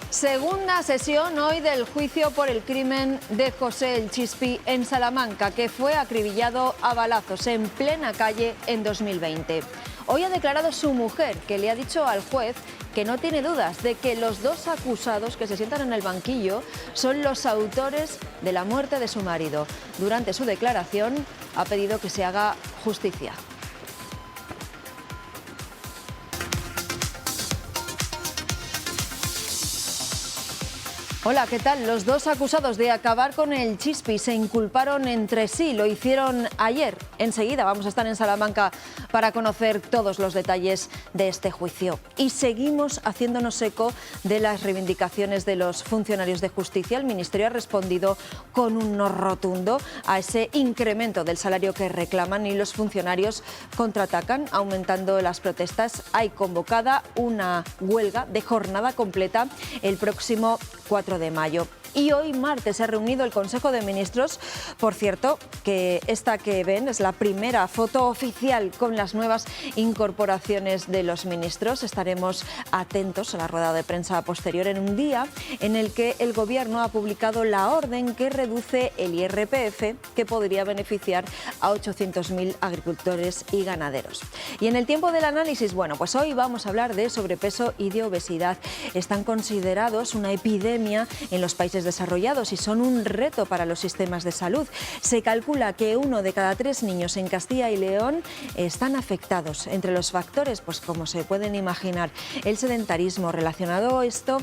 Segunda sesión hoy del juicio por el crimen de José El Chispi en Salamanca, que fue acribillado a balazos en plena calle en 2020. Hoy ha declarado su mujer, que le ha dicho al juez que no tiene dudas de que los dos acusados que se sientan en el banquillo son los autores de la muerte de su marido. Durante su declaración ha pedido que se haga justicia. Hola, ¿qué tal? Los dos acusados de acabar con el Chispi se inculparon entre sí, lo hicieron ayer. Enseguida vamos a estar en Salamanca para conocer todos los detalles de este juicio. Y seguimos haciéndonos eco de las reivindicaciones de los funcionarios de justicia. El Ministerio ha respondido con un no rotundo a ese incremento del salario que reclaman y los funcionarios contraatacan, aumentando las protestas. Hay convocada una huelga de jornada completa el próximo 4 de mayo. Y hoy martes se ha reunido el Consejo de Ministros. Por cierto, que esta que ven es la primera foto oficial con las nuevas incorporaciones de los ministros. Estaremos atentos a la rueda de prensa posterior en un día en el que el Gobierno ha publicado la orden que reduce el IRPF, que podría beneficiar a 800.000 agricultores y ganaderos. Y en el tiempo del análisis, bueno, pues hoy vamos a hablar de sobrepeso y de obesidad. Están considerados una epidemia en los países desarrollados y son un reto para los sistemas de salud. Se calcula que 1 de cada 3 niños en Castilla y León están afectados. Entre los factores, pues como se pueden imaginar, el sedentarismo relacionado esto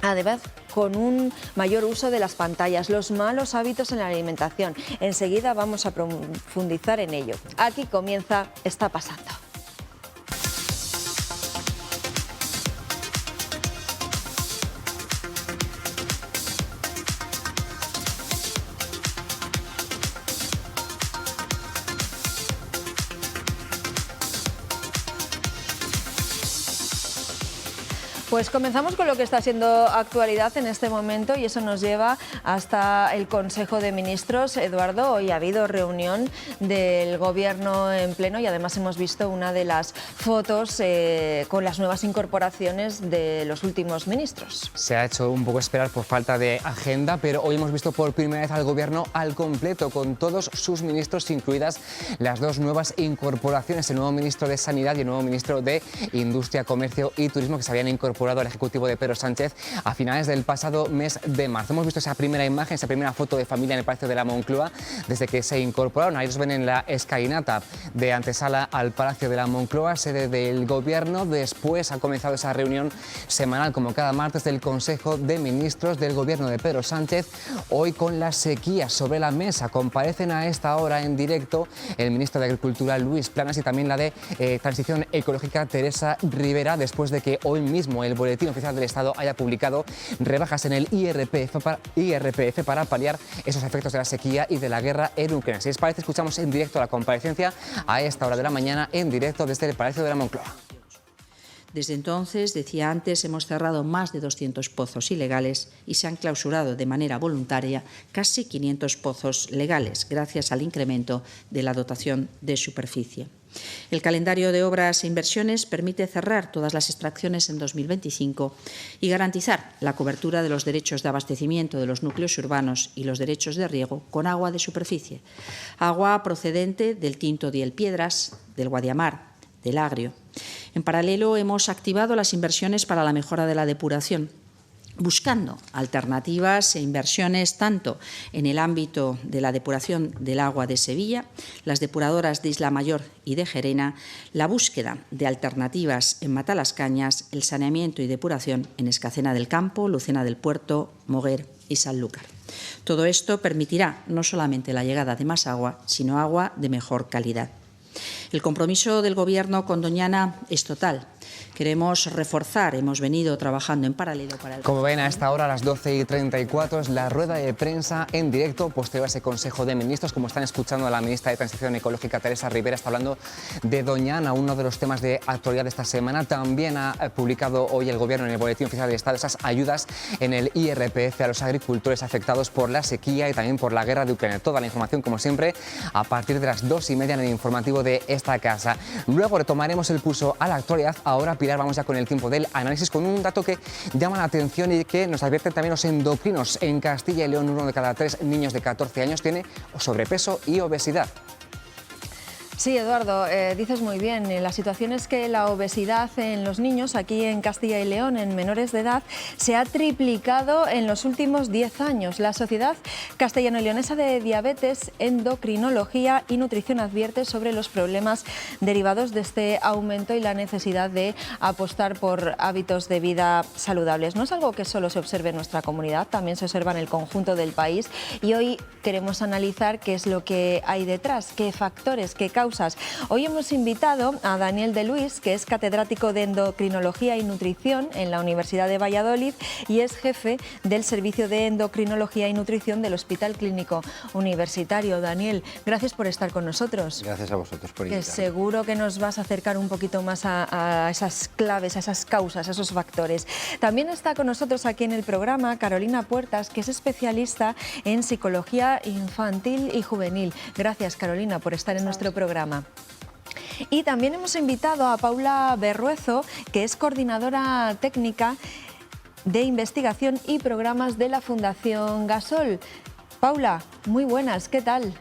además con un mayor uso de las pantallas, los malos hábitos en la alimentación. Enseguida vamos a profundizar en ello. Aquí comienza Está Pasando. Pues comenzamos con lo que está siendo actualidad en este momento y eso nos lleva hasta el Consejo de Ministros. Eduardo, hoy ha habido reunión del Gobierno en pleno y además hemos visto una de las fotos con las nuevas incorporaciones de los últimos ministros. Se ha hecho un poco esperar por falta de agenda, pero hoy hemos visto por primera vez al Gobierno al completo, con todos sus ministros, incluidas las dos nuevas incorporaciones, el nuevo ministro de Sanidad y el nuevo ministro de Industria, Comercio y Turismo, que se habían incorporado al Ejecutivo de Pedro Sánchez a finales del pasado mes de marzo. Hemos visto esa primera imagen, esa primera foto de familia en el Palacio de la Moncloa desde que se incorporaron. Ahí los ven en la escalinata de antesala al Palacio de la Moncloa, sede del Gobierno. Después ha comenzado esa reunión semanal, como cada martes, del Consejo de Ministros del Gobierno de Pedro Sánchez. Hoy con la sequía sobre la mesa. Comparecen a esta hora en directo el ministro de Agricultura, Luis Planas, y también la de Transición Ecológica, Teresa Rivera, después de que hoy mismo el Boletín Oficial del Estado haya publicado rebajas en el IRPF para paliar esos efectos de la sequía y de la guerra en Ucrania. Si les parece, escuchamos en directo la comparecencia a esta hora de la mañana, en directo desde el Palacio de la Moncloa. Desde entonces, decía antes, hemos cerrado más de 200 pozos ilegales y se han clausurado de manera voluntaria casi 500 pozos legales, gracias al incremento de la dotación de superficie. El calendario de obras e inversiones permite cerrar todas las extracciones en 2025 y garantizar la cobertura de los derechos de abastecimiento de los núcleos urbanos y los derechos de riego con agua de superficie. Agua procedente del Tinto de Piedras, del Guadiamar, del Agrio. En paralelo, hemos activado las inversiones para la mejora de la depuración, buscando alternativas e inversiones tanto en el ámbito de la depuración del agua de Sevilla, las depuradoras de Isla Mayor y de Gerena, la búsqueda de alternativas en Matalascañas, el saneamiento y depuración en Escacena del Campo, Lucena del Puerto, Moguer y Sanlúcar. Todo esto permitirá no solamente la llegada de más agua, sino agua de mejor calidad. El compromiso del Gobierno con Doñana es total. Queremos reforzar, hemos venido trabajando en paralelo para el... Como ven, a esta hora, a las 12:34, es la rueda de prensa en directo posterior a ese Consejo de Ministros. Como están escuchando, a la ministra de Transición Ecológica, Teresa Rivera, está hablando de Doñana, uno de los temas de actualidad de esta semana. También ha publicado hoy el Gobierno en el Boletín Oficial del Estado esas ayudas en el IRPF a los agricultores afectados por la sequía y también por la guerra de Ucrania. Toda la información, como siempre, a partir de las 2:30 en el informativo de esta casa. Luego retomaremos el pulso a la actualidad. Ahora Pilar, vamos ya con el tiempo del análisis, con un dato que llama la atención y que nos advierten también los endocrinos. En Castilla y León, 1 de cada 3 niños de 14 años tiene sobrepeso y obesidad. Sí, Eduardo, dices muy bien. La situación es que la obesidad en los niños aquí en Castilla y León, en menores de edad, se ha triplicado en los últimos 10 años. La Sociedad Castellano-Leonesa de Diabetes, Endocrinología y Nutrición advierte sobre los problemas derivados de este aumento y la necesidad de apostar por hábitos de vida saludables. No es algo que solo se observe en nuestra comunidad, también se observa en el conjunto del país y hoy queremos analizar qué es lo que hay detrás, qué factores, qué causas. Hoy hemos invitado a Daniel de Luis, que es catedrático de Endocrinología y Nutrición en la Universidad de Valladolid y es jefe del Servicio de Endocrinología y Nutrición del Hospital Clínico Universitario. Daniel, gracias por estar con nosotros. Gracias a vosotros por invitarme. Seguro que nos vas a acercar un poquito más a esas claves, a esas causas, a esos factores. También está con nosotros aquí en el programa Carolina Puertas, que es especialista en psicología infantil y juvenil. Gracias, Carolina, por estar en nuestro programa. Y también hemos invitado a Paula Berruezo, que es coordinadora técnica de investigación y programas de la Fundación Gasol. Paula, muy buenas, ¿qué tal?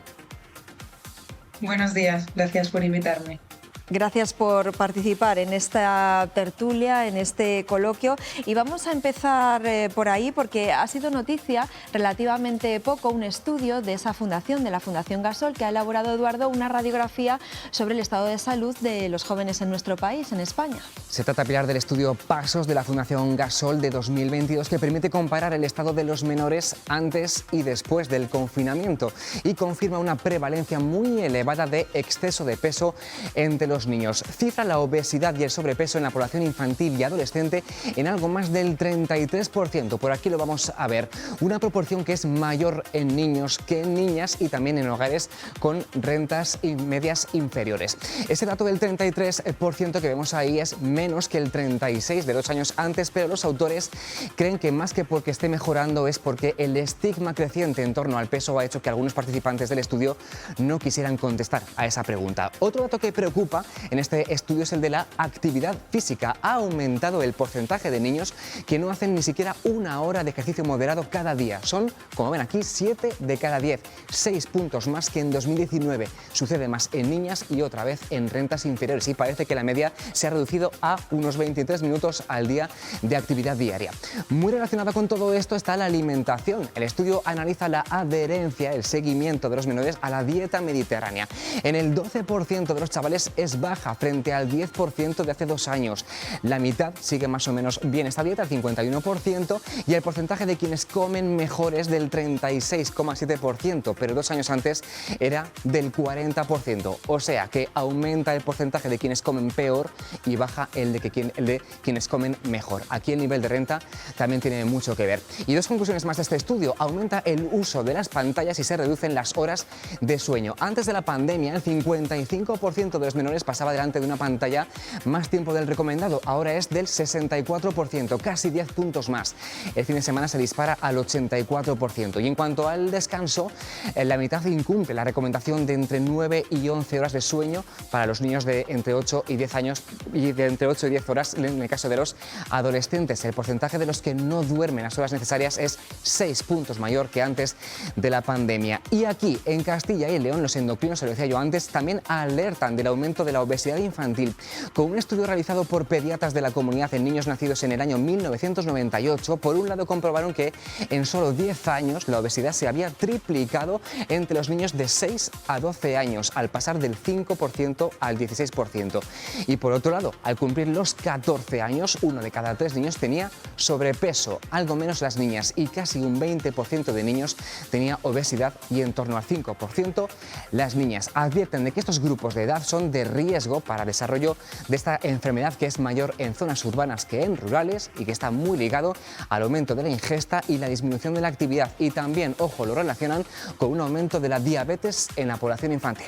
Buenos días, gracias por invitarme. Gracias por participar en esta tertulia, en este coloquio. Y vamos a empezar por ahí porque ha sido noticia relativamente poco un estudio de esa fundación, de la Fundación Gasol, que ha elaborado, Eduardo, una radiografía sobre el estado de salud de los jóvenes en nuestro país, en España. Se trata, Pilar, del estudio Pasos de la Fundación Gasol de 2022, que permite comparar el estado de los menores antes y después del confinamiento y confirma una prevalencia muy elevada de exceso de peso entre los niños. Cifra la obesidad y el sobrepeso en la población infantil y adolescente en algo más del 33%. Por aquí lo vamos a ver. Una proporción que es mayor en niños que en niñas y también en hogares con rentas medias inferiores. Ese dato del 33% que vemos ahí es menos que el 36% de 2 años antes, pero los autores creen que más que porque esté mejorando es porque el estigma creciente en torno al peso ha hecho que algunos participantes del estudio no quisieran contestar a esa pregunta. Otro dato que preocupa en este estudio es el de la actividad física. Ha aumentado el porcentaje de niños que no hacen ni siquiera 1 hora de ejercicio moderado cada día. Son, como ven aquí, 7 de cada 10, 6 puntos más que en 2019. Sucede más en niñas y otra vez en rentas inferiores y parece que la media se ha reducido a unos 23 minutos al día de actividad diaria. Muy relacionada con todo esto está la alimentación. El estudio analiza la adherencia, el seguimiento de los menores a la dieta mediterránea. En el 12% de los chavales es baja frente al 10% de hace 2 años. La mitad sigue más o menos bien esta dieta, el 51%, y el porcentaje de quienes comen mejor es del 36,7%, pero 2 años antes era del 40%. O sea que aumenta el porcentaje de quienes comen peor y baja el de quienes comen mejor. Aquí el nivel de renta también tiene mucho que ver. Y 2 conclusiones más de este estudio. Aumenta el uso de las pantallas y se reducen las horas de sueño. Antes de la pandemia, el 55% de los menores pasaba delante de una pantalla más tiempo del recomendado. Ahora es del 64%, casi 10 puntos más. El fin de semana se dispara al 84%. Y en cuanto al descanso, la mitad incumple la recomendación de entre 9 y 11 horas de sueño para los niños de entre 8 y 10 años y de entre 8 y 10 horas en el caso de los adolescentes. El porcentaje de los que no duermen las horas necesarias es 6 puntos mayor que antes de la pandemia. Y aquí, en Castilla y León, los endocrinos, se lo decía yo antes, también alertan del aumento de la obesidad infantil. Con un estudio realizado por pediatras de la comunidad en niños nacidos en el año 1998, por un lado comprobaron que en solo 10 años la obesidad se había triplicado entre los niños de 6 a 12 años, al pasar del 5% al 16%. Y por otro lado, al cumplir los 14 años, 1 de cada 3 niños tenía sobrepeso, algo menos las niñas, y casi un 20% de niños tenía obesidad y en torno al 5% las niñas. Advierten de que estos grupos de edad son de riesgo para el desarrollo de esta enfermedad, que es mayor en zonas urbanas que en rurales y que está muy ligado al aumento de la ingesta y la disminución de la actividad. Y también, ojo, lo relacionan con un aumento de la diabetes en la población infantil.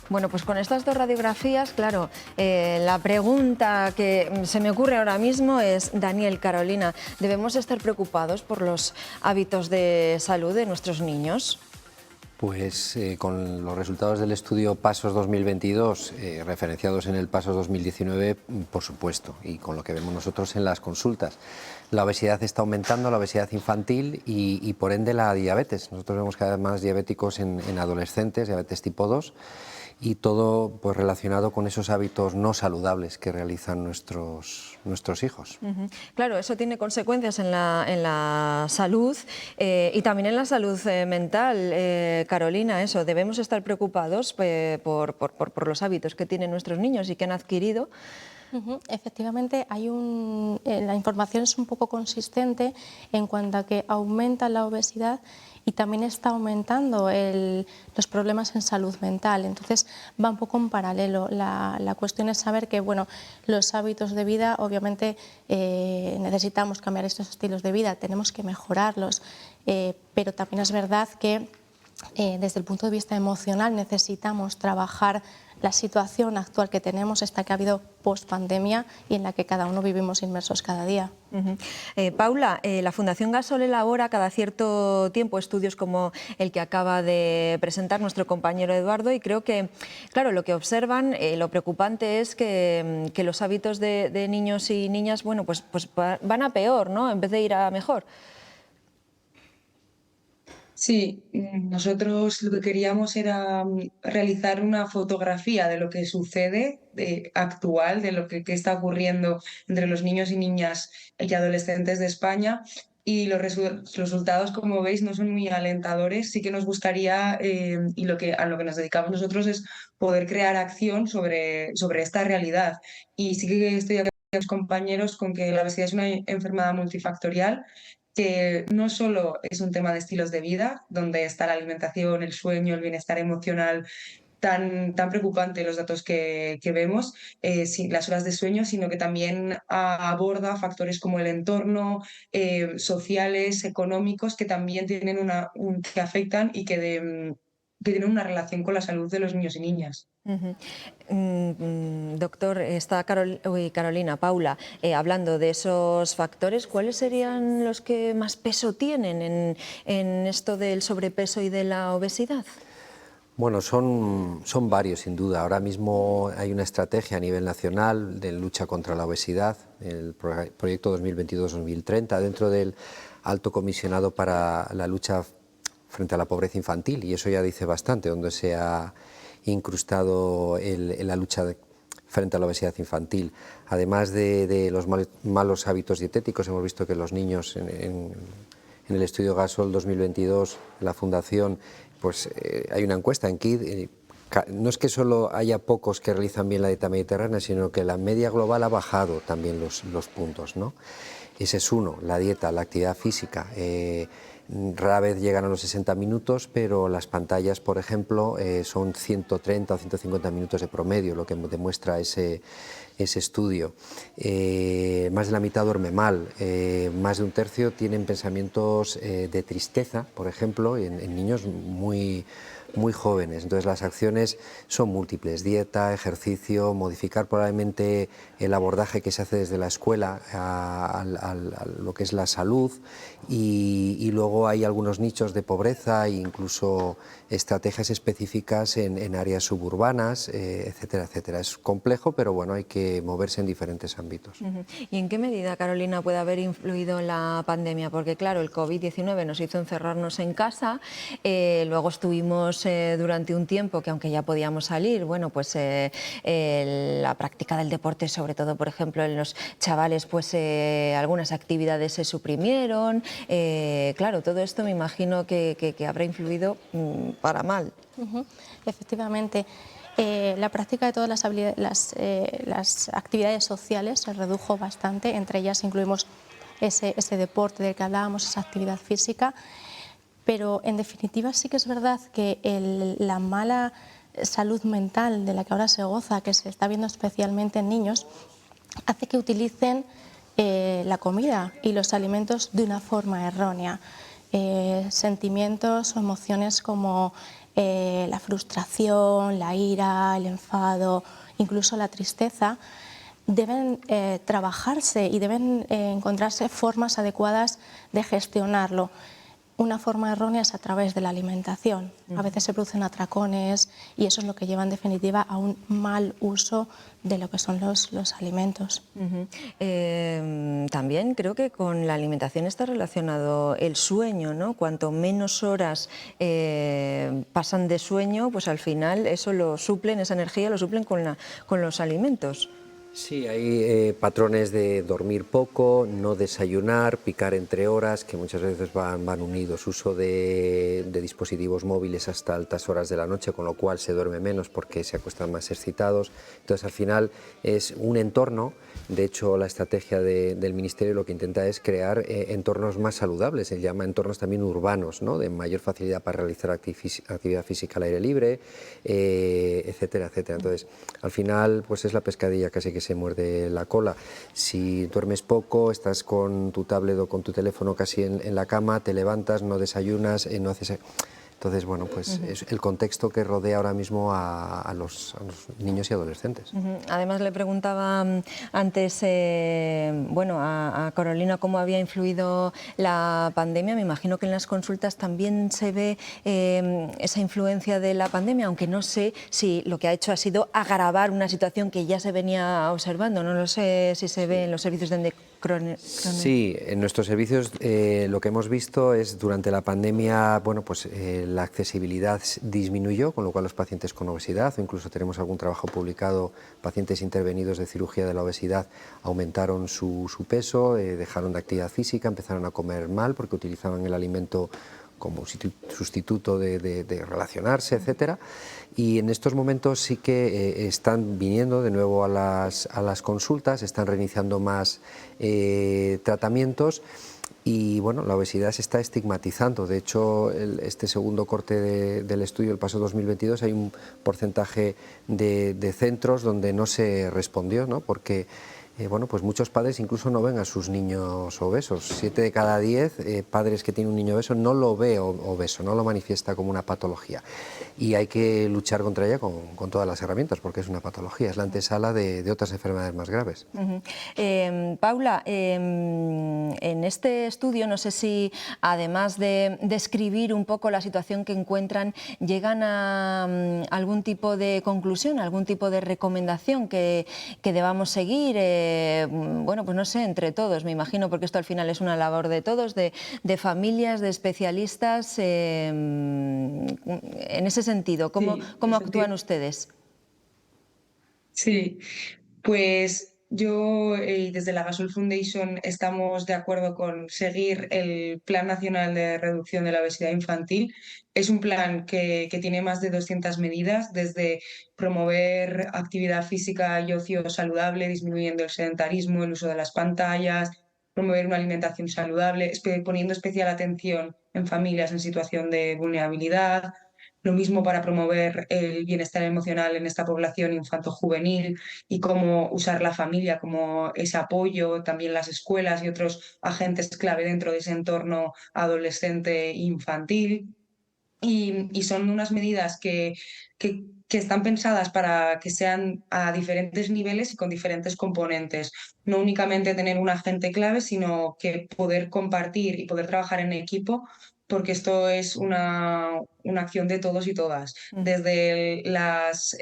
Bueno, pues con estas 2 radiografías, claro, la pregunta que se me ocurre ahora mismo es, Daniel, Carolina, ¿debemos estar preocupados por los hábitos de salud de nuestros niños? Pues con los resultados del estudio PASOS 2022, referenciados en el PASOS 2019, por supuesto, y con lo que vemos nosotros en las consultas. La obesidad está aumentando, la obesidad infantil y por ende la diabetes. Nosotros vemos cada vez más diabéticos en adolescentes, diabetes tipo 2, y todo pues relacionado con esos hábitos no saludables que realizan nuestros hijos. Claro, eso tiene consecuencias en la salud y también en la salud mental. Carolina, eso, debemos estar preocupados por los hábitos que tienen nuestros niños y que han adquirido. Efectivamente, la información es un poco consistente en cuanto a que aumenta la obesidad y también está aumentando los problemas en salud mental. Entonces va un poco en paralelo. La cuestión es saber que los hábitos de vida, obviamente necesitamos cambiar estos estilos de vida, tenemos que mejorarlos, pero también es verdad que desde el punto de vista emocional necesitamos trabajar la situación actual que tenemos, esta que ha habido post-pandemia y en la que cada uno vivimos inmersos cada día. Paula, la Fundación Gasol elabora cada cierto tiempo estudios como el que acaba de presentar nuestro compañero Eduardo y creo que, claro, lo que observan, lo preocupante es que los hábitos de niños y niñas, pues van a peor, ¿no?, en vez de ir a mejor. Sí, nosotros lo que queríamos era realizar una fotografía de lo que sucede actual, de lo que está ocurriendo entre los niños y niñas y adolescentes de España. Y los resultados, como veis, no son muy alentadores. Sí que nos gustaría, y a lo que nos dedicamos nosotros es poder crear acción sobre esta realidad. Y sí que estoy de acuerdo con los compañeros con que la obesidad es una enfermedad multifactorial, que no solo es un tema de estilos de vida, donde está la alimentación, el sueño, el bienestar emocional, tan preocupante los datos que vemos, las horas de sueño, sino que también aborda factores como el entorno, sociales, económicos, que también tienen que afectan y que tienen una relación con la salud de los niños y niñas. Doctor, está Carolina, Paula, hablando de esos factores, ¿cuáles serían los que más peso tienen en esto del sobrepeso y de la obesidad? Bueno, son varios, sin duda. Ahora mismo hay una estrategia a nivel nacional de lucha contra la obesidad, el proyecto 2022-2030, dentro del Alto Comisionado para la lucha frente a la pobreza infantil, y eso ya dice bastante, donde se ha incrustado en la lucha frente a la obesidad infantil. Además de los malos hábitos dietéticos, hemos visto que los niños en el estudio Gasol 2022, la Fundación, pues hay una encuesta en KID, no es que solo haya pocos que realizan bien la dieta mediterránea, sino que la media global ha bajado también los puntos, ¿no? Ese es uno, la dieta, la actividad física. Rara vez llegan a los 60 minutos, pero las pantallas, por ejemplo, son 130 o 150 minutos de promedio, lo que demuestra ese estudio. Más de la mitad duerme mal, más de un tercio tienen pensamientos de tristeza, por ejemplo, en niños muy jóvenes. Entonces las acciones son múltiples: dieta, ejercicio, modificar probablemente el abordaje que se hace desde la escuela a lo que es la salud, y luego hay algunos nichos de pobreza e incluso estrategias específicas en áreas suburbanas, etcétera, etcétera. Es complejo, pero bueno, hay que moverse en diferentes ámbitos. ¿Y en qué medida, Carolina, puede haber influido la pandemia? Porque claro, el COVID-19 nos hizo encerrarnos en casa, luego estuvimos durante un tiempo que, aunque ya podíamos salir, pues la práctica del deporte, sobre todo, por ejemplo, en los chavales, pues algunas actividades se suprimieron. Claro, todo esto me imagino que habrá influido para mal. Efectivamente. La práctica de todas las actividades sociales se redujo bastante, entre ellas incluimos ese deporte del que hablábamos, esa actividad física, pero en definitiva sí que es verdad que la mala salud mental de la que ahora se goza, que se está viendo especialmente en niños, hace que utilicen la comida y los alimentos de una forma errónea. Sentimientos o emociones como la frustración, la ira, el enfado, incluso la tristeza, deben trabajarse y deben encontrarse formas adecuadas de gestionarlo. una forma errónea es a través de la alimentación. A veces se producen atracones y eso es lo que lleva en definitiva a un mal uso de lo que son los alimentos. También creo que con la alimentación está relacionado el sueño, ¿no? Cuanto menos horas pasan de sueño, pues al final eso lo suplen, esa energía lo suplen con los alimentos. Sí, hay patrones de dormir poco, no desayunar, picar entre horas, que muchas veces van unidos, uso de dispositivos móviles hasta altas horas de la noche, con lo cual se duerme menos porque se acuestan más excitados. Entonces, al final es un entorno. De hecho, la estrategia del Ministerio lo que intenta es crear entornos más saludables, se llama entornos también urbanos, ¿no? De mayor facilidad para realizar actividad física al aire libre, etcétera, etcétera. Entonces, al final, pues es la pescadilla casi que se muerde la cola. Si duermes poco, estás con tu tablet o con tu teléfono casi en la cama, te levantas, no desayunas, no haces... Entonces, bueno, pues es el contexto que rodea ahora mismo a los niños y adolescentes. Además, le preguntaba antes bueno, a Carolina cómo había influido la pandemia. Me imagino que en las consultas también se ve esa influencia de la pandemia, aunque no sé si lo que ha hecho ha sido agravar una situación que ya se venía observando. No lo sé si se ve en los servicios de endocrinología. Sí, en nuestros servicios lo que hemos visto es durante la pandemia, bueno, pues la accesibilidad disminuyó, con lo cual los pacientes con obesidad, o incluso tenemos algún trabajo publicado, pacientes intervenidos de cirugía de la obesidad aumentaron su peso, dejaron de actividad física, empezaron a comer mal porque utilizaban el alimento como sustituto de relacionarse, etcétera. Y en estos momentos sí que están viniendo de nuevo a las consultas, están reiniciando más tratamientos y bueno, la obesidad se está estigmatizando. De hecho, este segundo corte del estudio, el paso 2022, hay un porcentaje de centros donde no se respondió, ¿no? Porque bueno, pues muchos padres incluso no ven a sus niños obesos. 7 de cada 10 padres que tienen un niño obeso no lo ve obeso, no lo manifiesta como una patología. Y hay que luchar contra ella con todas las herramientas, porque es una patología, es la antesala de otras enfermedades más graves. Paula, en este estudio, no sé si además de describir un poco la situación que encuentran, llegan a algún tipo de conclusión, algún tipo de recomendación que debamos seguir. Bueno, pues no sé, entre todos, me imagino, porque esto al final es una labor de todos, de familias, de especialistas. En ese sentido, ¿cómo actúan ustedes? Sí, pues yo desde la Gasol Foundation estamos de acuerdo con seguir el Plan Nacional de Reducción de la Obesidad Infantil. Es un plan que tiene más de 200 medidas, desde promover actividad física y ocio saludable, disminuyendo el sedentarismo, el uso de las pantallas, promover una alimentación saludable, poniendo especial atención en familias en situación de vulnerabilidad. Lo mismo para promover el bienestar emocional en esta población infanto-juvenil y cómo usar la familia como ese apoyo, también las escuelas y otros agentes clave dentro de ese entorno adolescente e infantil. Y son unas medidas que están pensadas para que sean a diferentes niveles y con diferentes componentes. No únicamente tener un agente clave, sino que poder compartir y poder trabajar en equipo, porque esto es una acción de todos y todas, desde las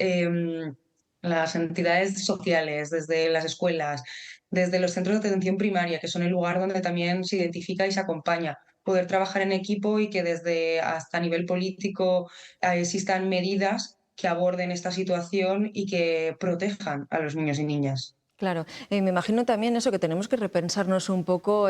entidades sociales, desde las escuelas, desde los centros de atención primaria, que son el lugar donde también se identifica y se acompaña. Poder trabajar en equipo y que desde hasta nivel político existan medidas que aborden esta situación y que protejan a los niños y niñas. Claro, me imagino también eso, que tenemos que repensarnos un poco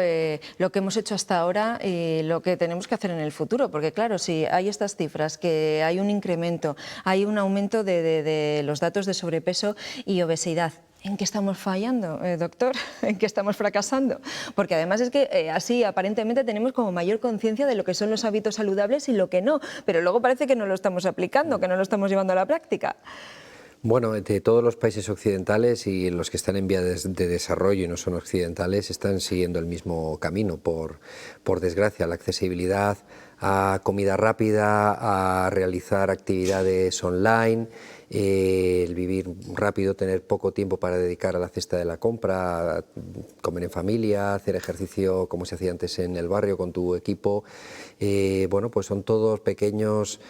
lo que hemos hecho hasta ahora y lo que tenemos que hacer en el futuro, porque claro, si hay estas cifras, que hay un incremento, hay un aumento de los datos de sobrepeso y obesidad, ¿en qué estamos fallando, doctor? ¿En qué estamos fracasando? Porque además es que así aparentemente tenemos como mayor conciencia de lo que son los hábitos saludables y lo que no, pero luego parece que no lo estamos aplicando, que no lo estamos llevando a la práctica. Bueno, de todos los países occidentales y los que están en vías de desarrollo y no son occidentales están siguiendo el mismo camino, por desgracia, la accesibilidad a comida rápida, a realizar actividades online el vivir rápido, tener poco tiempo para dedicar a la cesta de la compra, a comer en familia, hacer ejercicio como se hacía antes en el barrio con tu equipo. Bueno, pues son todos pequeños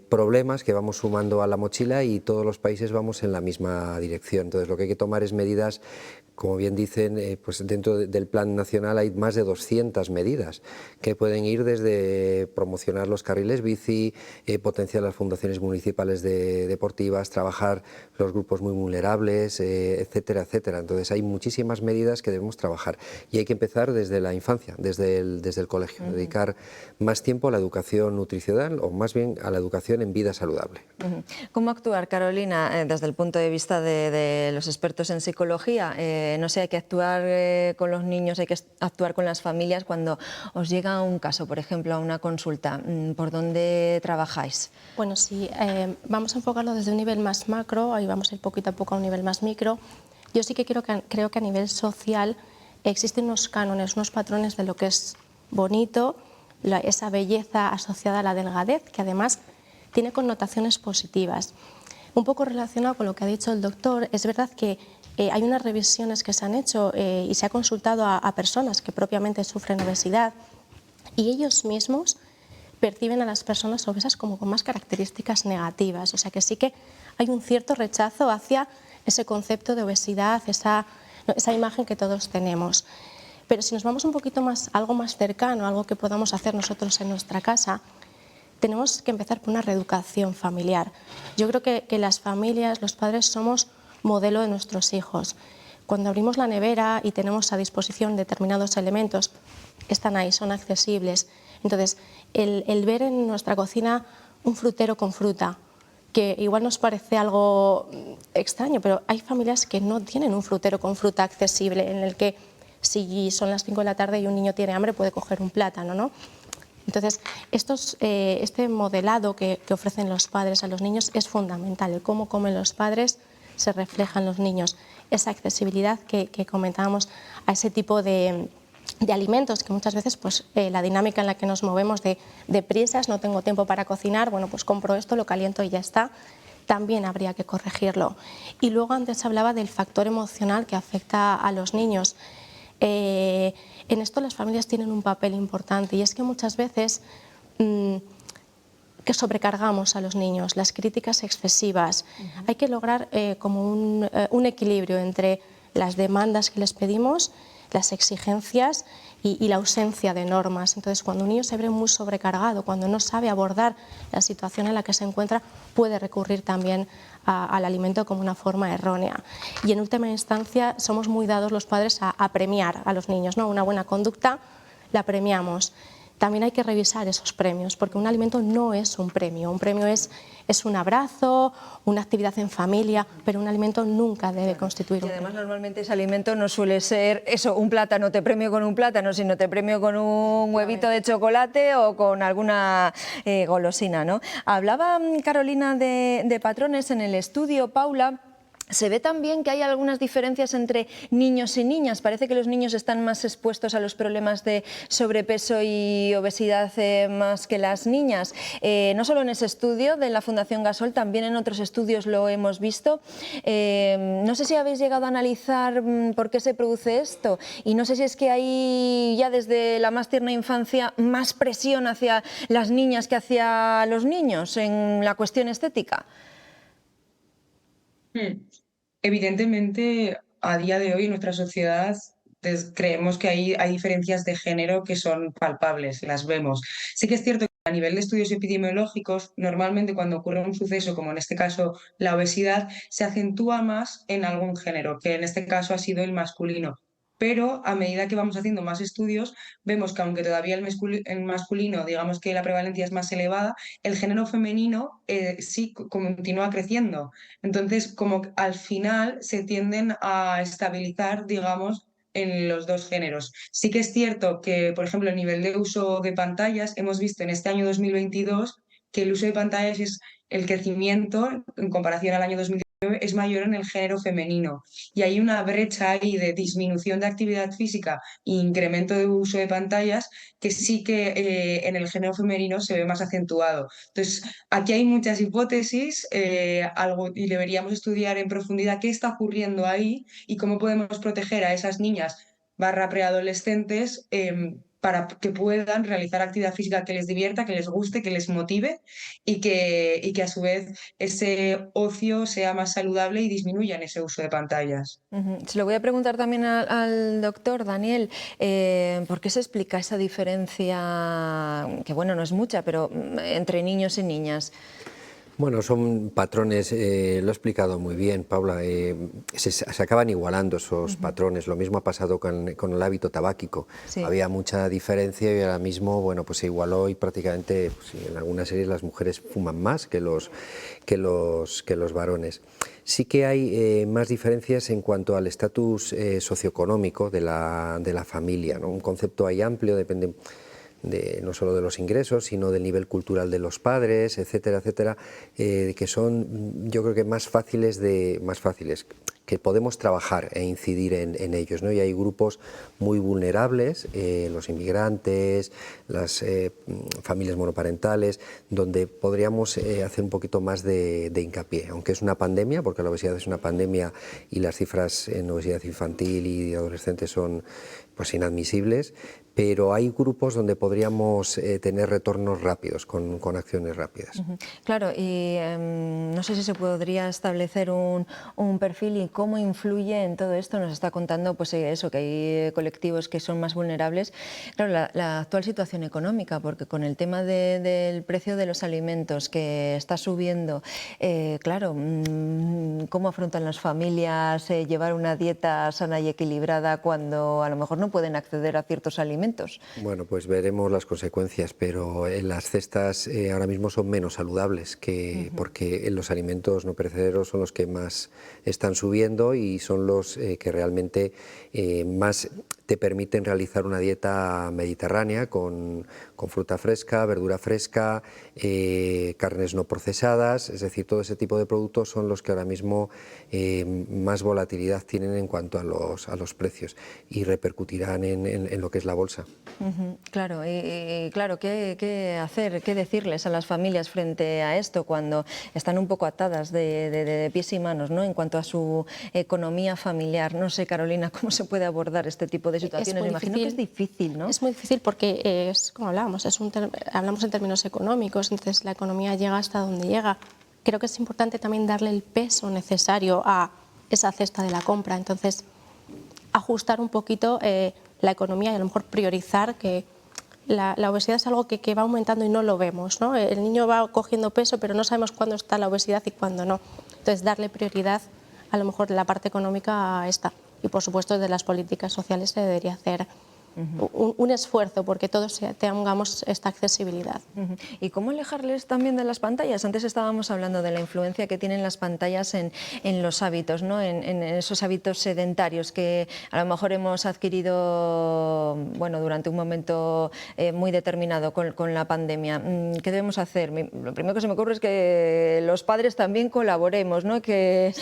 problemas que vamos sumando a la mochila y todos los países vamos en la misma dirección. Entonces lo que hay que tomar es medidas, como bien dicen, pues dentro del Plan Nacional hay más de 200 medidas que pueden ir desde promocionar los carriles bici, potenciar las fundaciones municipales deportivas, trabajar los grupos muy vulnerables, etcétera, etcétera. Entonces hay muchísimas medidas que debemos trabajar y hay que empezar desde la infancia, desde el colegio, dedicar más tiempo a la educación nutricional o más bien a la educación en vida saludable. ¿Cómo actuar, Carolina, desde el punto de vista de los expertos en psicología? No sé, hay que actuar con los niños, hay que actuar con las familias cuando os llega un caso, por ejemplo, a una consulta. ¿Por dónde trabajáis? Bueno, sí, vamos a enfocarlo desde un nivel más macro, ahí vamos a ir poquito a poco a un nivel más micro. Yo sí que creo que a nivel social existen unos cánones, unos patrones de lo que es bonito, esa belleza asociada a la delgadez, que además tiene connotaciones positivas. Un poco relacionado con lo que ha dicho el doctor, es verdad que hay unas revisiones que se han hecho y se ha consultado a personas que propiamente sufren obesidad y ellos mismos perciben a las personas obesas como con más características negativas. O sea que sí que hay un cierto rechazo hacia ese concepto de obesidad, esa imagen que todos tenemos. Pero si nos vamos un poquito más, algo más cercano, algo que podamos hacer nosotros en nuestra casa, tenemos que empezar por una reeducación familiar. Yo creo que las familias, los padres, somos modelo de nuestros hijos. Cuando abrimos la nevera y tenemos a disposición determinados elementos, están ahí, son accesibles. Entonces, el ver en nuestra cocina un frutero con fruta, que igual nos parece algo extraño, pero hay familias que no tienen un frutero con fruta accesible, en el que si son las 5 de la tarde y un niño tiene hambre, puede coger un plátano, ¿no? Entonces, este modelado que ofrecen los padres a los niños es fundamental. El cómo comen los padres se refleja en los niños. Esa accesibilidad que comentábamos a ese tipo de alimentos, que muchas veces pues, la dinámica en la que nos movemos de prisas, no tengo tiempo para cocinar, bueno, pues compro esto, lo caliento y ya está, también habría que corregirlo. Y luego antes hablaba del factor emocional que afecta a los niños. En esto las familias tienen un papel importante y es que muchas veces que sobrecargamos a los niños, las críticas excesivas. Hay que lograr como un equilibrio entre las demandas que les pedimos, las exigencias y la ausencia de normas. Entonces, cuando un niño se ve muy sobrecargado, cuando no sabe abordar la situación en la que se encuentra, puede recurrir también al alimento como una forma errónea. Y en última instancia, somos muy dados los padres a premiar a los niños, ¿no? Una buena conducta la premiamos. También hay que revisar esos premios, porque un alimento no es un premio es un abrazo, una actividad en familia, pero un alimento nunca debe constituir un premio. Y además normalmente ese alimento no suele ser eso, un plátano, te premio con un plátano, sino te premio con un huevito de chocolate o con alguna golosina, ¿no? Hablaba Carolina de patrones en el estudio, Paula. Se ve también que hay algunas diferencias entre niños y niñas. Parece que los niños están más expuestos a los problemas de sobrepeso y obesidad más que las niñas. No solo en ese estudio de la Fundación Gasol, también en otros estudios lo hemos visto. No sé si habéis llegado a analizar por qué se produce esto y no sé si es que hay ya desde la más tierna infancia más presión hacia las niñas que hacia los niños en la cuestión estética. Evidentemente, a día de hoy en nuestra sociedad creemos que hay diferencias de género que son palpables, las vemos. Sí que es cierto que a nivel de estudios epidemiológicos, normalmente cuando ocurre un suceso, como en este caso la obesidad, se acentúa más en algún género, que en este caso ha sido el masculino. Pero a medida que vamos haciendo más estudios, vemos que aunque todavía el masculino, digamos que la prevalencia es más elevada, el género femenino sí continúa creciendo. Entonces, como que al final se tienden a estabilizar, digamos, en los dos géneros. Sí que es cierto que, por ejemplo, el nivel de uso de pantallas, hemos visto en este año 2022 que el uso de pantallas es el crecimiento en comparación al año 2019 es mayor en el género femenino y hay una brecha ahí de disminución de actividad física e incremento de uso de pantallas que sí que en el género femenino se ve más acentuado. Entonces, aquí hay muchas hipótesis y deberíamos estudiar en profundidad qué está ocurriendo ahí y cómo podemos proteger a esas niñas preadolescentes para que puedan realizar actividad física que les divierta, que les guste, que les motive y que a su vez ese ocio sea más saludable y disminuyan ese uso de pantallas. Se lo voy a preguntar también al doctor Daniel, ¿por qué se explica esa diferencia, que bueno, no es mucha, pero entre niños y niñas? Bueno, son patrones, lo he explicado muy bien, Paula, se acaban igualando esos patrones. Lo mismo ha pasado con el hábito tabáquico. Sí. Había mucha diferencia y ahora mismo, bueno, pues se igualó y prácticamente pues, en algunas series las mujeres fuman más que los varones. Sí que hay más diferencias en cuanto al estatus socioeconómico de la familia, ¿no? Un concepto ahí amplio, depende no solo de los ingresos, sino del nivel cultural de los padres, etcétera, etcétera, que son, yo creo que más fáciles, que podemos trabajar e incidir en ellos, ¿no? Y hay grupos muy vulnerables, los inmigrantes, las familias monoparentales, donde podríamos hacer un poquito más de hincapié, aunque es una pandemia, porque la obesidad es una pandemia y las cifras en obesidad infantil y adolescentes son pues inadmisibles, pero hay grupos donde podríamos tener retornos rápidos, con acciones rápidas. Claro, y no sé si se podría establecer un perfil y cómo influye en todo esto. Nos está contando pues eso, que hay colectivos que son más vulnerables. Claro, la actual situación económica, porque con el tema del precio de los alimentos que está subiendo, claro, ¿cómo afrontan las familias llevar una dieta sana y equilibrada cuando a lo mejor no pueden acceder a ciertos alimentos? Bueno, pues veremos las consecuencias, pero las cestas ahora mismo son menos saludables, porque los alimentos no perecederos son los que más están subiendo y son los que realmente más te permiten realizar una dieta mediterránea con fruta fresca, verdura fresca, carnes no procesadas, es decir, todo ese tipo de productos son los que ahora mismo más volatilidad tienen en cuanto a los precios y repercutirán en lo que es la bolsa. Claro, y claro, ¿qué hacer, qué decirles a las familias frente a esto cuando están un poco atadas de pies y manos, ¿no? En cuanto a su economía familiar? No sé, Carolina, ¿cómo se puede abordar este tipo de situaciones? Me imagino que es difícil, ¿no? Es muy difícil porque, es como hablábamos, hablamos en términos económicos, entonces la economía llega hasta donde llega. Creo que es importante también darle el peso necesario a esa cesta de la compra, entonces ajustar un poquito la economía y a lo mejor priorizar que la obesidad es algo que va aumentando y no lo vemos, ¿no? El niño va cogiendo peso, pero no sabemos cuándo está la obesidad y cuándo no. Entonces, darle prioridad, a lo mejor, de la parte económica a esta. Y, por supuesto, de las políticas sociales se debería hacer un esfuerzo porque todos tengamos esta accesibilidad. ¿Y cómo alejarles también de las pantallas? Antes estábamos hablando de la influencia que tienen las pantallas en los hábitos, ¿no? En esos hábitos sedentarios que a lo mejor hemos adquirido bueno, durante un momento muy determinado con la pandemia. ¿Qué debemos hacer? Lo primero que se me ocurre es que los padres también colaboremos, ¿no? Que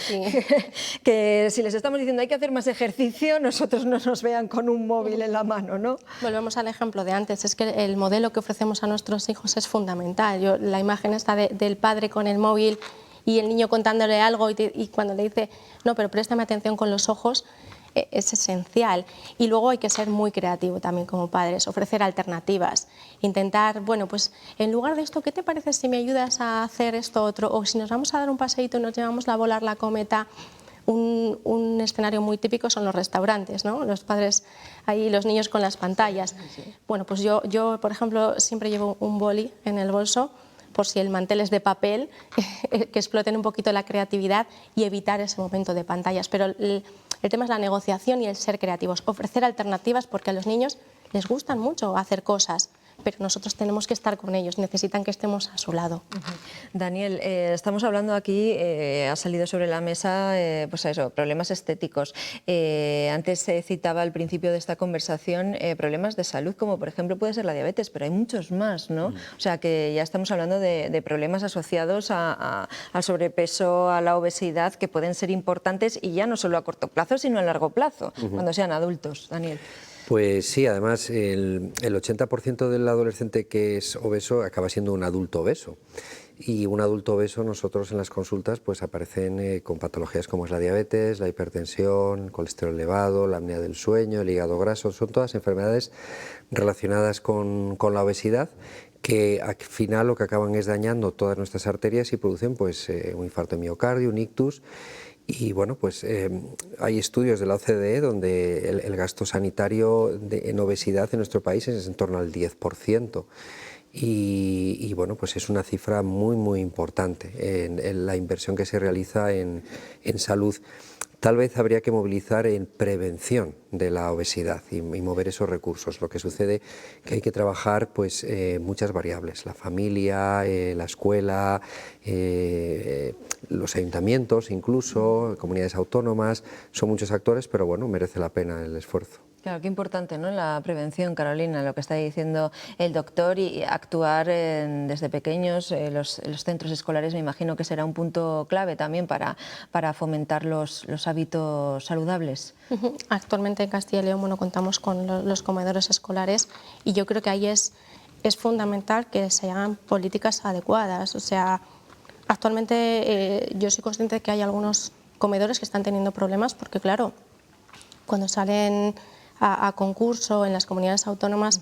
si les estamos diciendo hay que hacer más ejercicio, nosotros no nos vean con un móvil en la mano, ¿no? Volvemos al ejemplo de antes, es que el modelo que ofrecemos a nuestros hijos es fundamental. La imagen está del padre con el móvil y el niño contándole algo y cuando le dice, no, pero préstame atención con los ojos, es esencial. Y luego hay que ser muy creativo también como padres, ofrecer alternativas, intentar, bueno, pues en lugar de esto, ¿qué te parece si me ayudas a hacer esto otro? O si nos vamos a dar un paseíto y nos llevamos a volar la cometa. Un escenario muy típico son los restaurantes, ¿no? Los padres ahí, los niños con las pantallas. Bueno, pues yo, por ejemplo, siempre llevo un boli en el bolso por si el mantel es de papel, que exploten un poquito la creatividad y evitar ese momento de pantallas. Pero el tema es la negociación y el ser creativos, ofrecer alternativas porque a los niños les gustan mucho hacer cosas, pero nosotros tenemos que estar con ellos, necesitan que estemos a su lado. Daniel, estamos hablando aquí, ha salido sobre la mesa, pues eso, problemas estéticos. Antes se citaba al principio de esta conversación problemas de salud, como por ejemplo puede ser la diabetes, pero hay muchos más, ¿no? O sea que ya estamos hablando de problemas asociados al sobrepeso, a la obesidad, que pueden ser importantes y ya no solo a corto plazo, sino a largo plazo, cuando sean adultos. Daniel. Pues sí, además el 80% del adolescente que es obeso acaba siendo un adulto obeso. Y un adulto obeso, nosotros en las consultas pues aparecen con patologías como es la diabetes, la hipertensión, colesterol elevado, la apnea del sueño, el hígado graso. Son todas enfermedades relacionadas con la obesidad, que al final lo que acaban es dañando todas nuestras arterias y producen pues un infarto de miocardio, un ictus. Y bueno, pues hay estudios de la OCDE donde el gasto sanitario en obesidad en nuestro país es en torno al 10%. Y bueno, pues es una cifra muy importante en la inversión que se realiza en salud. Tal vez habría que movilizar en prevención de la obesidad y mover esos recursos. Lo que sucede que hay que trabajar pues muchas variables, la familia, la escuela, los ayuntamientos incluso, comunidades autónomas, son muchos actores, pero bueno, merece la pena el esfuerzo. Claro, qué importante, ¿no? La prevención, Carolina, lo que está diciendo el doctor, y actuar desde pequeños. Los centros escolares me imagino que será un punto clave también para fomentar los hábitos saludables. Actualmente en Castilla y León, bueno, contamos con los comedores escolares y yo creo que ahí es fundamental que se hagan políticas adecuadas. O sea, actualmente yo soy consciente de que hay algunos comedores que están teniendo problemas porque, claro, cuando salen a concurso en las comunidades autónomas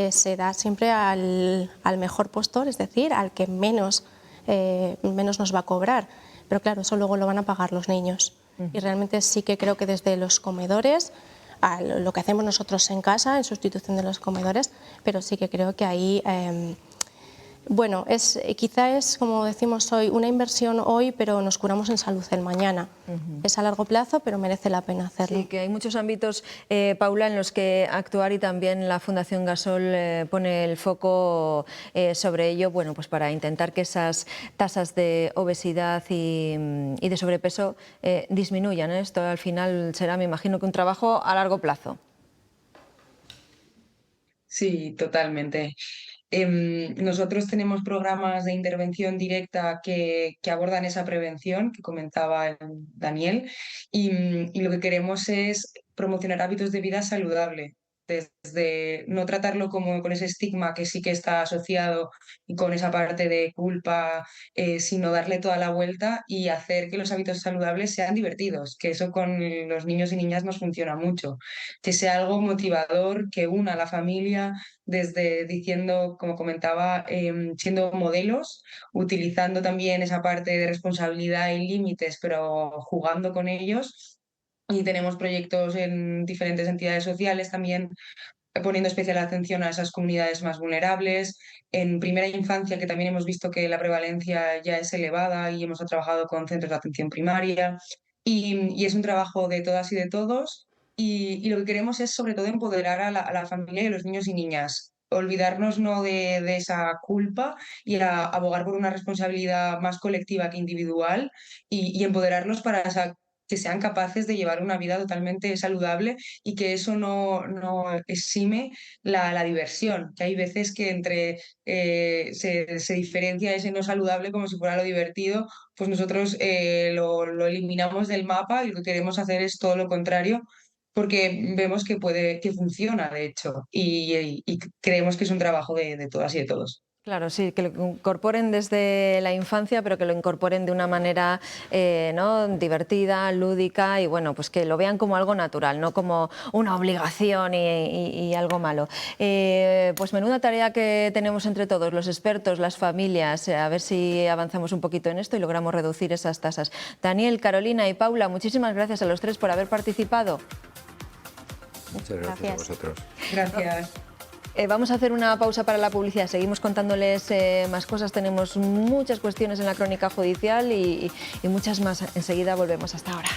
se da siempre al mejor postor, es decir, al que menos nos va a cobrar. Pero claro, eso luego lo van a pagar los niños. Y realmente sí que creo que desde los comedores, a lo que hacemos nosotros en casa, en sustitución de los comedores, pero sí que creo que ahí... Bueno, quizá es, como decimos hoy, una inversión hoy, pero nos curamos en salud el mañana. Es a largo plazo, pero merece la pena hacerlo. Sí, que hay muchos ámbitos, Paula, en los que actuar, y también la Fundación Gasol pone el foco sobre ello, bueno, pues para intentar que esas tasas de obesidad y de sobrepeso disminuyan. Esto al final será, me imagino, que un trabajo a largo plazo. Sí, totalmente. Nosotros tenemos programas de intervención directa que abordan esa prevención que comentaba Daniel y lo que queremos es promocionar hábitos de vida saludable, desde no tratarlo como con ese estigma que sí que está asociado y con esa parte de culpa, sino darle toda la vuelta y hacer que los hábitos saludables sean divertidos, que eso con los niños y niñas nos funciona mucho, que sea algo motivador, que una a la familia, desde diciendo, como comentaba, siendo modelos, utilizando también esa parte de responsabilidad y límites, pero jugando con ellos. Y tenemos proyectos en diferentes entidades sociales también, poniendo especial atención a esas comunidades más vulnerables. En primera infancia, que también hemos visto que la prevalencia ya es elevada y hemos trabajado con centros de atención primaria. Y es un trabajo de todas y de todos. Y lo que queremos es sobre todo empoderar a la familia y a los niños y niñas. Olvidarnos no de esa culpa y abogar por una responsabilidad más colectiva que individual y empoderarlos para que sean capaces de llevar una vida totalmente saludable y que eso no exime la diversión, que hay veces que se diferencia ese no saludable como si fuera lo divertido, pues nosotros lo eliminamos del mapa y lo que queremos hacer es todo lo contrario, porque vemos que funciona, de hecho, y creemos que es un trabajo de todas y de todos. Claro, sí, que lo incorporen desde la infancia, pero que lo incorporen de una manera ¿no? divertida, lúdica, y bueno, pues que lo vean como algo natural, no como una obligación y algo malo. Pues menuda tarea que tenemos entre todos, los expertos, las familias, a ver si avanzamos un poquito en esto y logramos reducir esas tasas. Daniel, Carolina y Paula, muchísimas gracias a los tres por haber participado. Muchas gracias a vosotros. Gracias. Vamos a hacer una pausa para la publicidad. Seguimos contándoles más cosas. Tenemos muchas cuestiones en la crónica judicial y muchas más. Enseguida volvemos. Hasta ahora.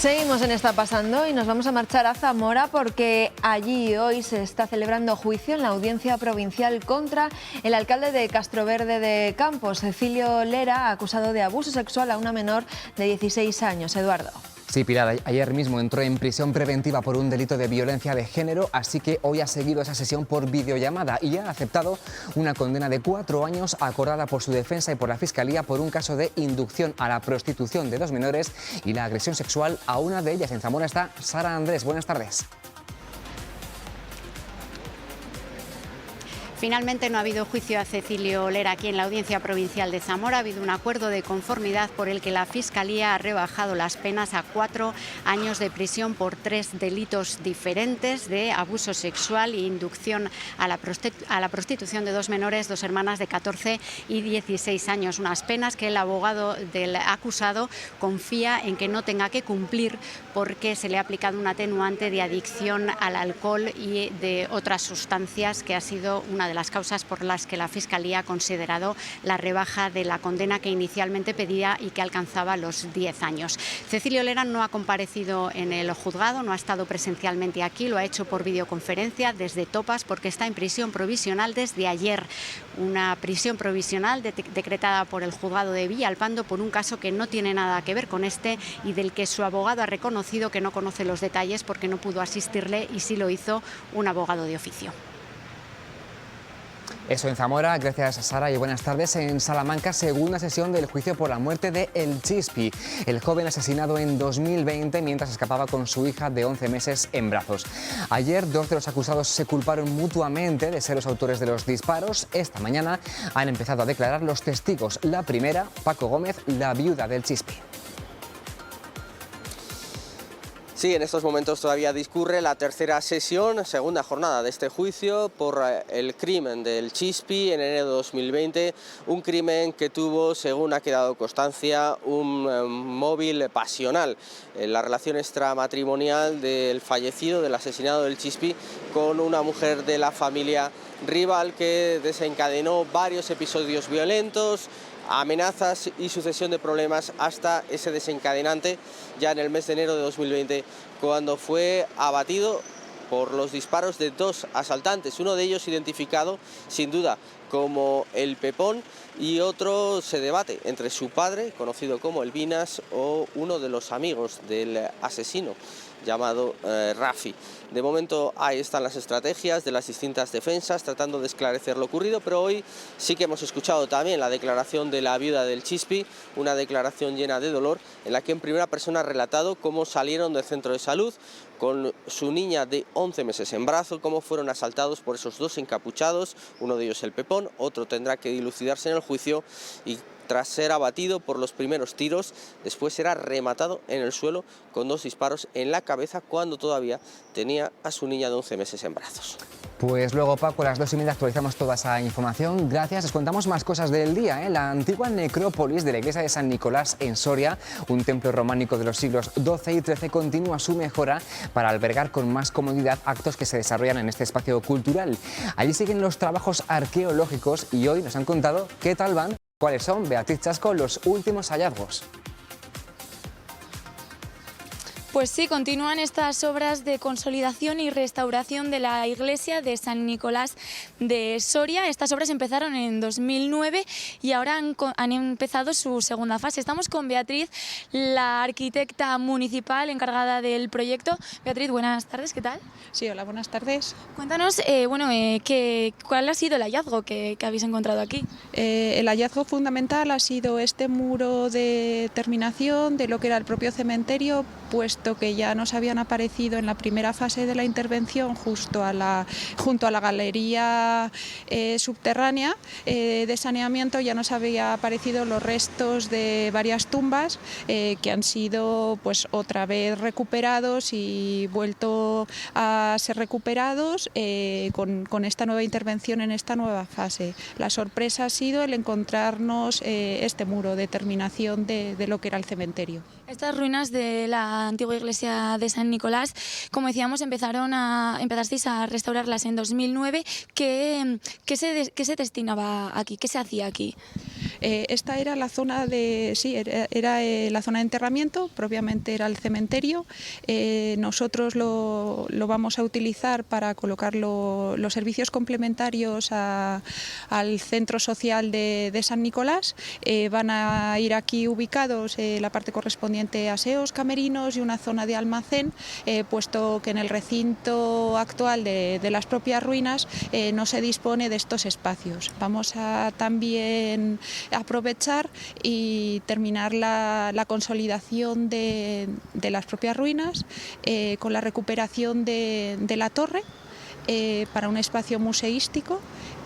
Seguimos en Está Pasando y nos vamos a marchar a Zamora porque allí hoy se está celebrando juicio en la Audiencia Provincial contra el alcalde de Castroverde de Campos, Cecilio Lera, acusado de abuso sexual a una menor de 16 años. Eduardo. Sí, Pilar, ayer mismo entró en prisión preventiva por un delito de violencia de género, así que hoy ha seguido esa sesión por videollamada y ha aceptado una condena de 4 años acordada por su defensa y por la Fiscalía por un caso de inducción a la prostitución de 2 menores y la agresión sexual a una de ellas. En Zamora está Sara Andrés. Buenas tardes. Finalmente no ha habido juicio a Cecilio Lera aquí en la Audiencia Provincial de Zamora. Ha habido un acuerdo de conformidad por el que la Fiscalía ha rebajado las penas a 4 años de prisión por 3 delitos diferentes de abuso sexual e inducción a la prostitución de 2 menores, 2 hermanas de 14 y 16 años. Unas penas que el abogado del acusado confía en que no tenga que cumplir porque se le ha aplicado un atenuante de adicción al alcohol y de otras sustancias, que ha sido una de las causas por las que la Fiscalía ha considerado la rebaja de la condena que inicialmente pedía y que alcanzaba los 10 años. Cecilio Lera no ha comparecido en el juzgado, no ha estado presencialmente aquí, lo ha hecho por videoconferencia desde Topas porque está en prisión provisional desde ayer. Una prisión provisional decretada por el juzgado de Villalpando por un caso que no tiene nada que ver con este y del que su abogado ha reconocido que no conoce los detalles porque no pudo asistirle y sí lo hizo un abogado de oficio. Eso en Zamora, gracias Sara y buenas tardes. En Salamanca, segunda sesión del juicio por la muerte de El Chispi, el joven asesinado en 2020 mientras escapaba con su hija de 11 meses en brazos. Ayer 2 de los acusados se culparon mutuamente de ser los autores de los disparos. Esta mañana han empezado a declarar los testigos. La primera, Paco Gómez, la viuda del Chispi. Sí, en estos momentos todavía discurre la tercera sesión, segunda jornada de este juicio por el crimen del Chispi en enero de 2020, un crimen que tuvo, según ha quedado constancia, un móvil pasional, la relación extramatrimonial del fallecido, del asesinado del Chispi, con una mujer de la familia rival que desencadenó varios episodios violentos, amenazas y sucesión de problemas hasta ese desencadenante ya en el mes de enero de 2020, cuando fue abatido por los disparos de 2 asaltantes, uno de ellos identificado sin duda como el Pepón y otro se debate entre su padre, conocido como el Vinas, o uno de los amigos del asesino llamado Rafi. De momento ahí están las estrategias de las distintas defensas tratando de esclarecer lo ocurrido, pero hoy sí que hemos escuchado también la declaración de la viuda del Chispi, una declaración llena de dolor en la que en primera persona ha relatado cómo salieron del centro de salud con su niña de 11 meses en brazos, cómo fueron asaltados por esos 2 encapuchados, uno de ellos el Pepón, otro tendrá que dilucidarse en el juicio y tras ser abatido por los primeros tiros, después será rematado en el suelo con 2 disparos en la cabeza cuando todavía tenía a su niña de 11 meses en brazos. Pues luego, Paco, a las 2:30 actualizamos toda esa información. Gracias. Les contamos más cosas del día. La antigua necrópolis de la iglesia de San Nicolás en Soria, un templo románico de los siglos XII y XIII, continúa su mejora para albergar con más comodidad actos que se desarrollan en este espacio cultural. Allí siguen los trabajos arqueológicos y hoy nos han contado qué tal van, cuáles son, Beatriz Chasco, los últimos hallazgos. Pues sí, continúan estas obras de consolidación y restauración de la iglesia de San Nicolás de Soria. Estas obras empezaron en 2009 y ahora han empezado su segunda fase. Estamos con Beatriz, la arquitecta municipal encargada del proyecto. Beatriz, buenas tardes, ¿qué tal? Sí, hola, buenas tardes. Cuéntanos, ¿cuál ha sido el hallazgo que habéis encontrado aquí? El hallazgo fundamental ha sido este muro de terminación de lo que era el propio cementerio, puesto que ya nos habían aparecido en la primera fase de la intervención junto a la galería subterránea de saneamiento, ya nos había aparecido los restos de varias tumbas que han sido pues otra vez recuperados y vuelto a ser recuperados con esta nueva intervención en esta nueva fase. La sorpresa ha sido el encontrarnos este muro de terminación de lo que era el cementerio. Estas ruinas de la antigua iglesia de San Nicolás, como decíamos, empezasteis a restaurarlas en 2009. ¿Qué se destinaba aquí? ¿Qué se hacía aquí? Esta era la zona de, sí, era la zona de enterramiento, propiamente era el cementerio. Nosotros lo vamos a utilizar para colocar los servicios complementarios al centro social de San Nicolás. Van a ir aquí ubicados la parte correspondiente a aseos, camerinos y una zona de almacén, puesto que en el recinto actual de las propias ruinas no se dispone de estos espacios. Vamos a también aprovechar y terminar la consolidación de las propias ruinas con la recuperación de la torre para un espacio museístico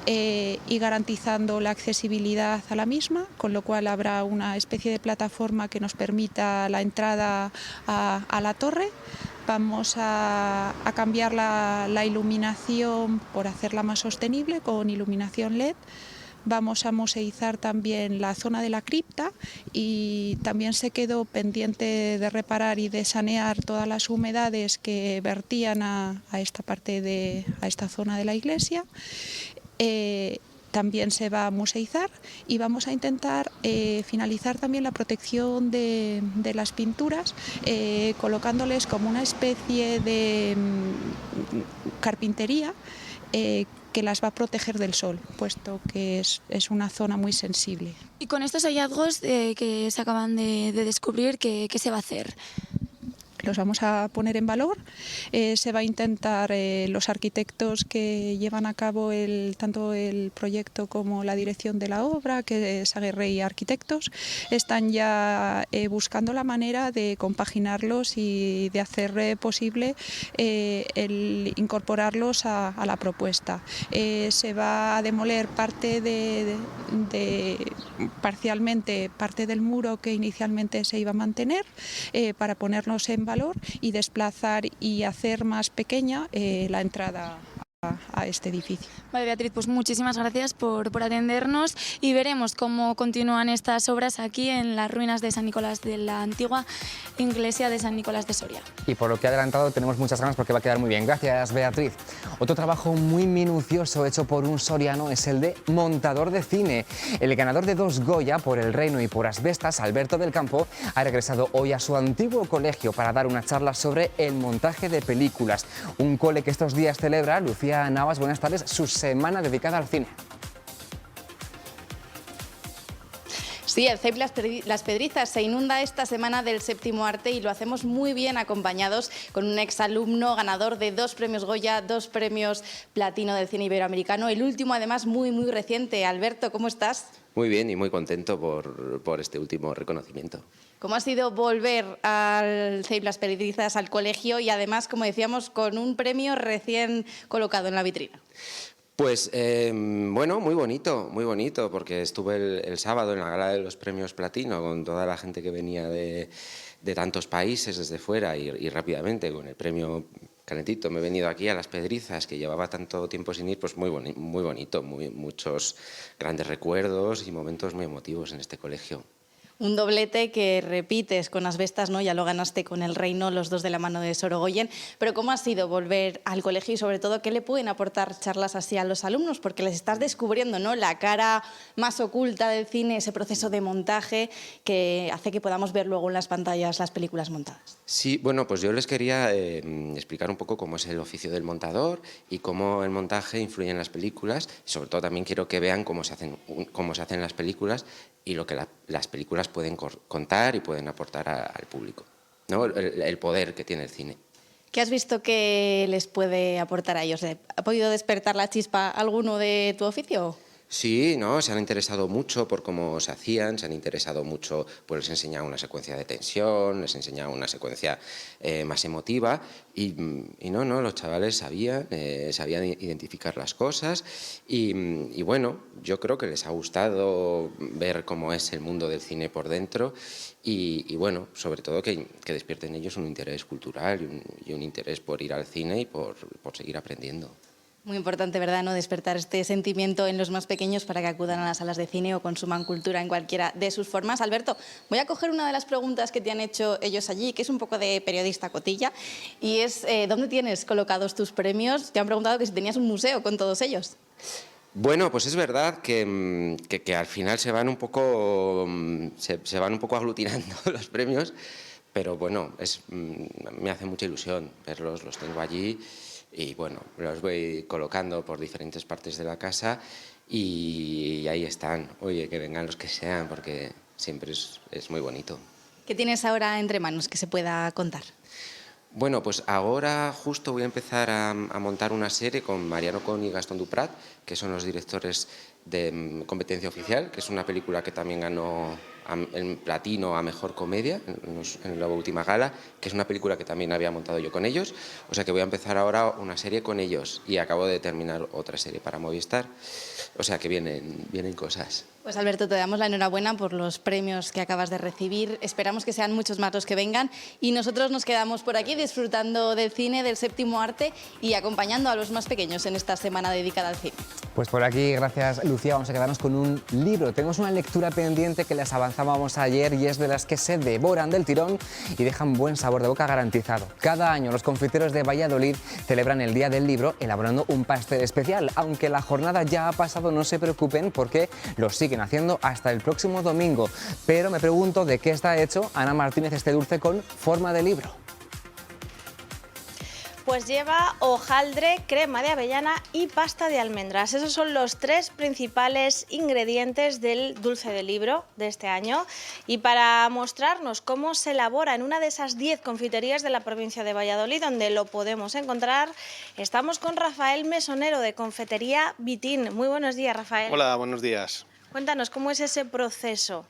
y garantizando la accesibilidad a la misma, con lo cual habrá una especie de plataforma que nos permita la entrada a la torre. Vamos a cambiar la iluminación por hacerla más sostenible con iluminación LED. Vamos a museizar también la zona de la cripta y también se quedó pendiente de reparar y de sanear todas las humedades que vertían a esta zona de la iglesia. También se va a museizar y vamos a intentar finalizar también la protección de las pinturas, colocándoles como una especie de carpintería que las va a proteger del sol, puesto que es una zona muy sensible. Y con estos hallazgos que se acaban de descubrir, ¿qué se va a hacer? Los vamos a poner en valor. Se va a intentar, los arquitectos que llevan a cabo tanto el proyecto como la dirección de la obra, que es Aguerrey Arquitectos, están ya buscando la manera de compaginarlos y de hacer posible el incorporarlos a la propuesta. Se va a demoler parcialmente parte del muro que inicialmente se iba a mantener para ponerlos en valor y desplazar y hacer más pequeña la entrada a este edificio. Vale, Beatriz, pues muchísimas gracias por atendernos y veremos cómo continúan estas obras aquí en las ruinas de San Nicolás, de la antigua iglesia de San Nicolás de Soria. Y por lo que ha adelantado tenemos muchas ganas porque va a quedar muy bien. Gracias, Beatriz. Otro trabajo muy minucioso hecho por un soriano es el de montador de cine. El ganador de 2 Goya por El Reino y por Asbestas, Alberto del Campo, ha regresado hoy a su antiguo colegio para dar una charla sobre el montaje de películas. Un cole que estos días celebra, Lucía Navas, buenas tardes, su semana dedicada al cine. Sí, el CEIP Las Pedrizas se inunda esta semana del séptimo arte y lo hacemos muy bien acompañados con un exalumno ganador de 2 premios Goya, 2 premios Platino del cine iberoamericano, el último además muy reciente. Alberto, ¿cómo estás? Muy bien y muy contento por este último reconocimiento. ¿Cómo ha sido volver al CEIP Las Pedrizas, al colegio y además, como decíamos, con un premio recién colocado en la vitrina? Pues bueno, muy bonito, porque estuve el sábado en la gala de los premios Platino con toda la gente que venía de tantos países desde fuera y rápidamente con el premio calentito me he venido aquí a Las Pedrizas, que llevaba tanto tiempo sin ir, pues muy bonito, muchos grandes recuerdos y momentos muy emotivos en este colegio. Un doblete que repites con Asbestas, ¿no? Ya lo ganaste con El Reino, los 2 de la mano de Sorogoyen. Pero ¿cómo ha sido volver al colegio y sobre todo qué le pueden aportar charlas así a los alumnos? Porque les estás descubriendo, ¿no?, la cara más oculta del cine, ese proceso de montaje que hace que podamos ver luego en las pantallas las películas montadas. Sí, bueno, pues yo les quería explicar un poco cómo es el oficio del montador y cómo el montaje influye en las películas. Y sobre todo también quiero que vean cómo se hacen las películas y lo que las películas pueden contar y pueden aportar al público, ¿no? El poder que tiene el cine. ¿Qué has visto que les puede aportar a ellos? ¿Ha podido despertar la chispa alguno de tu oficio? Sí, ¿no? Se han interesado mucho por cómo se hacían, se han interesado mucho, pues les he enseñado una secuencia de tensión, les he enseñado una secuencia más emotiva y los chavales sabían identificar las cosas y bueno, yo creo que les ha gustado ver cómo es el mundo del cine por dentro y bueno, sobre todo que despierten ellos un interés cultural y un interés por ir al cine y por seguir aprendiendo. Muy importante, ¿verdad?, ¿no?, despertar este sentimiento en los más pequeños para que acudan a las salas de cine o consuman cultura en cualquiera de sus formas. Alberto, voy a coger una de las preguntas que te han hecho ellos allí, que es un poco de periodista cotilla, y es ¿dónde tienes colocados tus premios? Te han preguntado que si tenías un museo con todos ellos. Bueno, pues es verdad que al final se van un poco aglutinando los premios, pero bueno, me hace mucha ilusión verlos, los tengo allí y bueno, los voy colocando por diferentes partes de la casa y ahí están. Oye, que vengan los que sean, porque siempre es muy bonito. ¿Qué tienes ahora entre manos que se pueda contar? Bueno, pues ahora justo voy a empezar a montar una serie con Mariano Con y Gastón Duprat, que son los directores de Competencia Oficial, que es una película que también ganó el platino a Mejor Comedia en la última gala, que es una película que también había montado yo con ellos. O sea que voy a empezar ahora una serie con ellos y acabo de terminar otra serie para Movistar. O sea que vienen cosas. Pues Alberto, te damos la enhorabuena por los premios que acabas de recibir. Esperamos que sean muchos más los que vengan y nosotros nos quedamos por aquí disfrutando del cine, del séptimo arte y acompañando a los más pequeños en esta semana dedicada al cine. Pues por aquí, gracias Lucía, vamos a quedarnos con un libro. Tenemos una lectura pendiente que les avanzábamos ayer y es de las que se devoran del tirón y dejan buen sabor de boca garantizado. Cada año los confiteros de Valladolid celebran el Día del Libro elaborando un pastel especial. Aunque la jornada ya ha pasado, no se preocupen porque lo siguen haciendo hasta el próximo domingo. Pero me pregunto de qué está hecho, Ana Martínez, este dulce con forma de libro. Pues lleva hojaldre, crema de avellana y pasta de almendras. Esos son los tres principales ingredientes del dulce de libro de este año. Y para mostrarnos cómo se elabora en una de esas 10 confiterías de la provincia de Valladolid, donde lo podemos encontrar, estamos con Rafael Mesonero de Confitería Vitín. Muy buenos días, Rafael. Hola, buenos días. Cuéntanos, ¿cómo es ese proceso?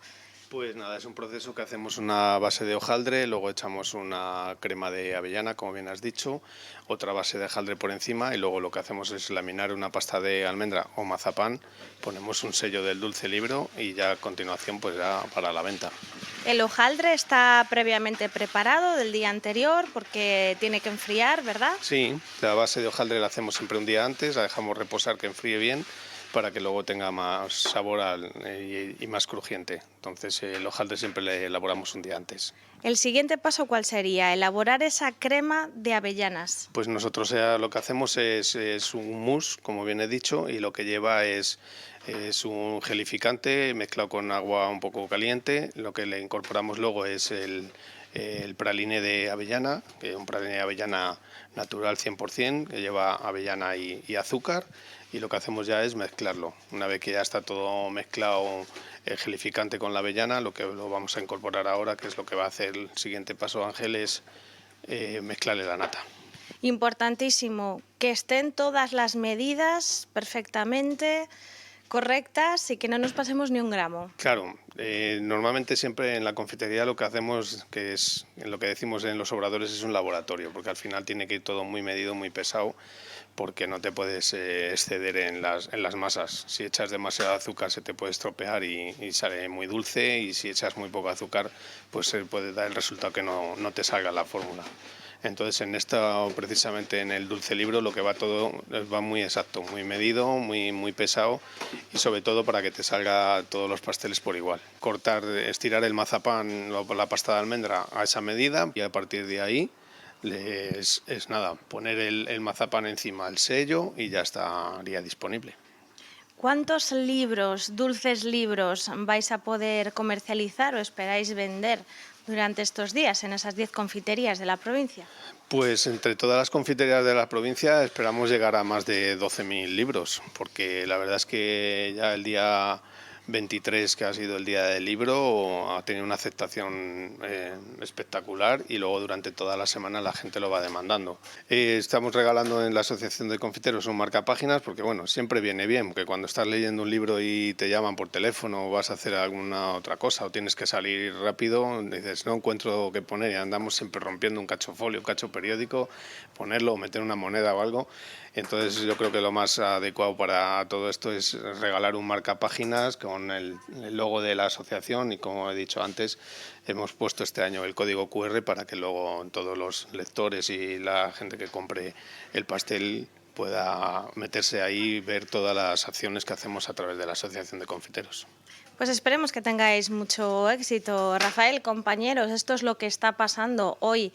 Pues nada, es un proceso que hacemos una base de hojaldre, luego echamos una crema de avellana, como bien has dicho, otra base de hojaldre por encima y luego lo que hacemos es laminar una pasta de almendra o mazapán, ponemos un sello del dulce libro y ya a continuación pues ya para la venta. El hojaldre está previamente preparado del día anterior porque tiene que enfriar, ¿verdad? Sí, la base de hojaldre la hacemos siempre un día antes, la dejamos reposar que enfríe bien, para que luego tenga más sabor y más crujiente. Entonces el hojaldre siempre le elaboramos un día antes. ¿El siguiente paso cuál sería? Elaborar esa crema de avellanas. Pues nosotros lo que hacemos es un mousse, como bien he dicho, y lo que lleva es un gelificante mezclado con agua un poco caliente. Lo que le incorporamos luego es el praline de avellana, que es un praline de avellana natural 100%, que lleva avellana y azúcar. Y lo que hacemos ya es mezclarlo. Una vez que ya está todo mezclado, el gelificante con la avellana, lo que lo vamos a incorporar ahora, que es lo que va a hacer el siguiente paso, Ángel, es mezclarle la nata. Importantísimo, que estén todas las medidas perfectamente correctas y que no nos pasemos ni un gramo. Claro, normalmente siempre en la confitería lo que hacemos, que es en lo que decimos en los obradores, es un laboratorio, porque al final tiene que ir todo muy medido, muy pesado, porque no te puedes exceder en las masas. Si echas demasiado azúcar se te puede estropear y sale muy dulce, y si echas muy poco azúcar pues se puede dar el resultado que no te salga la fórmula. Entonces en esto, precisamente en el dulce libro, lo que va todo va muy exacto, muy medido, muy pesado, y sobre todo para que te salga todos los pasteles por igual. Estirar el mazapán o la pasta de almendra a esa medida y a partir de ahí es nada, poner el mazapán encima, el sello y ya estaría disponible. ¿Cuántos libros, dulces libros, vais a poder comercializar o esperáis vender durante estos días en esas 10 confiterías de la provincia? Pues entre todas las confiterías de la provincia esperamos llegar a más de 12.000 libros, porque la verdad es que ya el día 23, que ha sido el día del libro, ha tenido una aceptación espectacular y luego durante toda la semana la gente lo va demandando. Estamos regalando en la Asociación de Confiteros un marcapáginas porque bueno, siempre viene bien, que cuando estás leyendo un libro y te llaman por teléfono o vas a hacer alguna otra cosa o tienes que salir rápido, dices no encuentro qué poner y andamos siempre rompiendo un cacho folio, un cacho periódico, ponerlo o meter una moneda o algo. Entonces yo creo que lo más adecuado para todo esto es regalar un marcapáginas con el logo de la asociación y, como he dicho antes, hemos puesto este año el código QR para que luego todos los lectores y la gente que compre el pastel pueda meterse ahí y ver todas las acciones que hacemos a través de la Asociación de Confiteros. Pues esperemos que tengáis mucho éxito. Rafael, compañeros, esto es lo que está pasando hoy,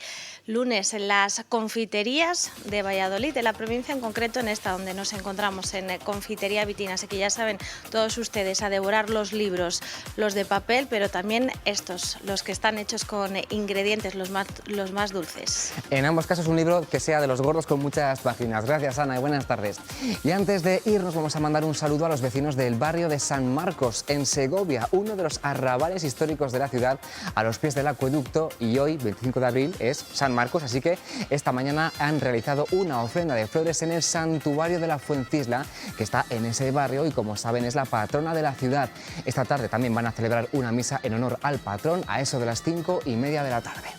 lunes, en las confiterías de Valladolid, de la provincia, en concreto en esta donde nos encontramos, en Confitería Vitina. Así que ya saben todos ustedes a devorar los libros, los de papel, pero también estos, los que están hechos con ingredientes los más dulces. En ambos casos un libro que sea de los gordos con muchas páginas. Gracias, Ana, y buenas tardes. Y antes de irnos vamos a mandar un saludo a los vecinos del barrio de San Marcos, en Segovia, uno de los arrabales históricos de la ciudad, a los pies del acueducto, y hoy, 25 de abril, es San Marcos, así que esta mañana han realizado una ofrenda de flores en el santuario de la Fuencisla, que está en ese barrio y, como saben, es la patrona de la ciudad. Esta tarde también van a celebrar una misa en honor al patrón a eso de las 5:30 de la tarde.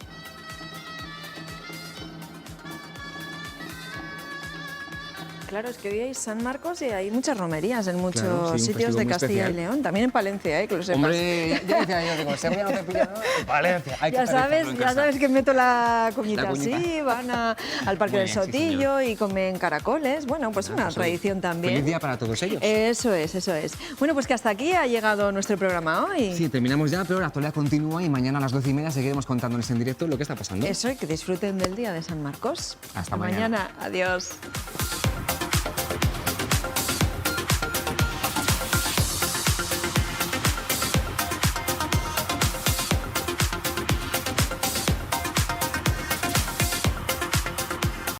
Claro, es que hoy hay San Marcos y hay muchas romerías en muchos sitios de Castilla y León. También en Palencia, que lo sepas. Hombre, ya decía yo, digo, Sevilla no te pilla, ¿no? En Palencia. Hay que ya sabes que meto la cuñita así, van al Parque del Sotillo y comen caracoles. Bueno, pues una tradición también. Feliz día para todos ellos. Eso es. Bueno, pues que hasta aquí ha llegado nuestro programa hoy. Sí, terminamos ya, pero la actualidad continúa y mañana a las 12:30 seguiremos contándoles en directo lo que está pasando. Eso, y que disfruten del día de San Marcos. Hasta mañana. Adiós.